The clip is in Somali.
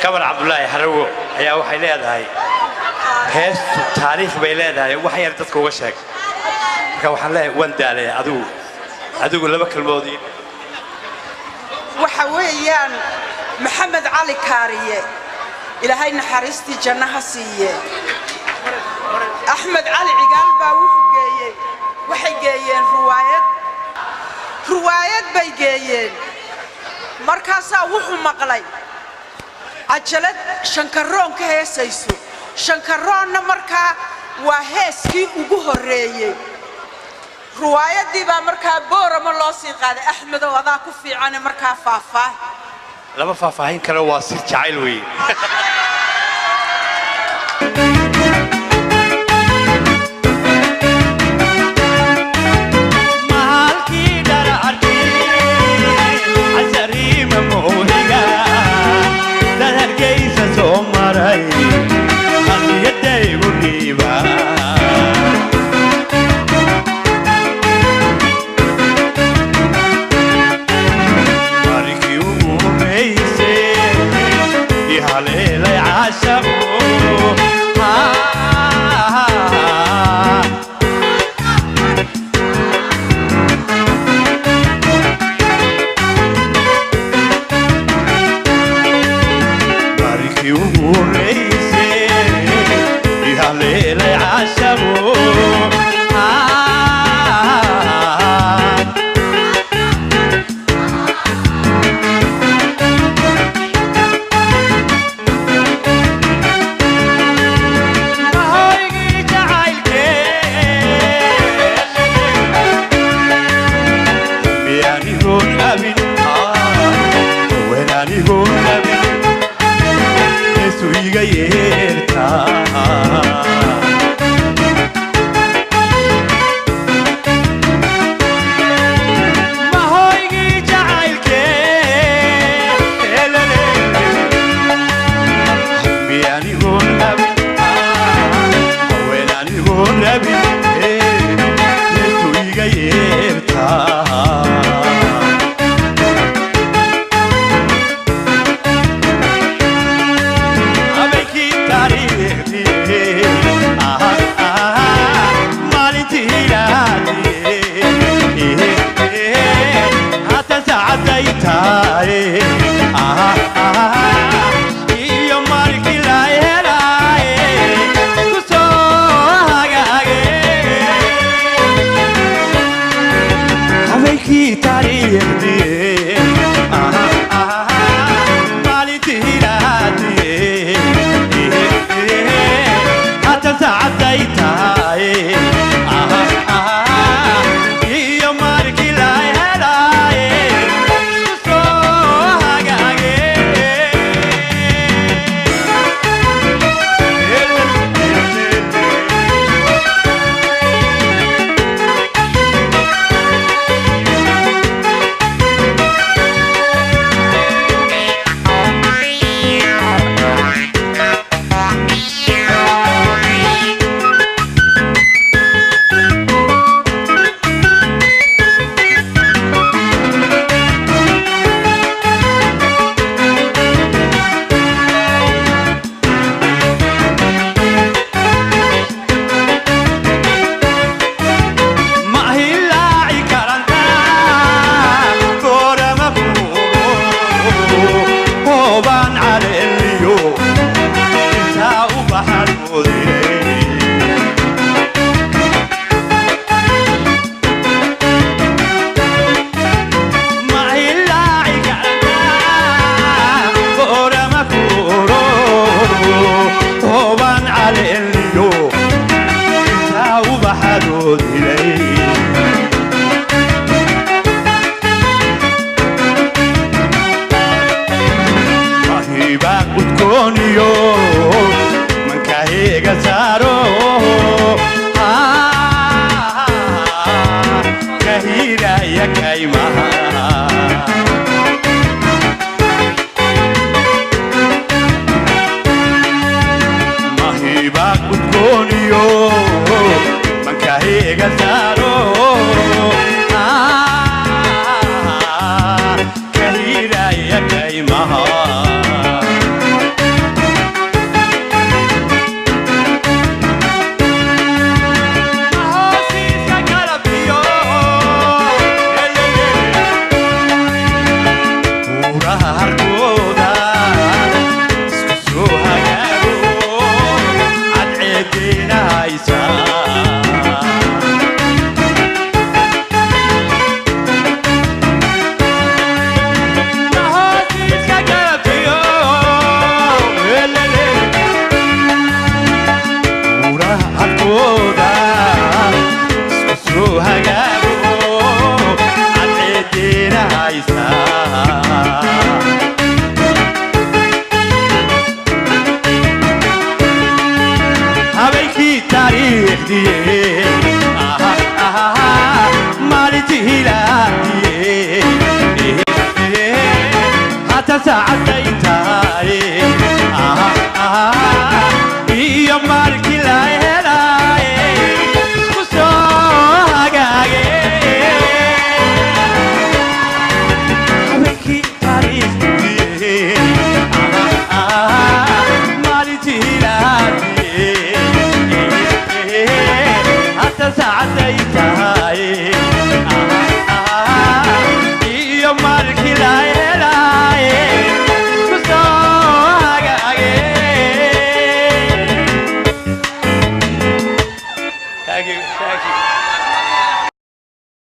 كبر عبد الله حروق ayaa waxay leedahay hees taariikh bay leedahay wax yar dadku uga sheeg marka waxaan leeyahay waan daalay adigu laba kalmoodii waxa weeyaan maxamed cali kaariye ilaahay naxariistii jannaha siiye axmed cali cigaal baa waxay geeyeen ruwaayad bay geeyeen markaasaa wuxuu maqlay ajalad shankaroon ka heesayso shankaroonna markaa waa heeskii ugu horeeyay ruwaayadii baa markaa boorama loo sii qaaday axmed oo adaa ku fiican markaa faafaahay laba faafaahin kale waa si jacayl weey تاريخ دي مالتي لا دي هات ساعتين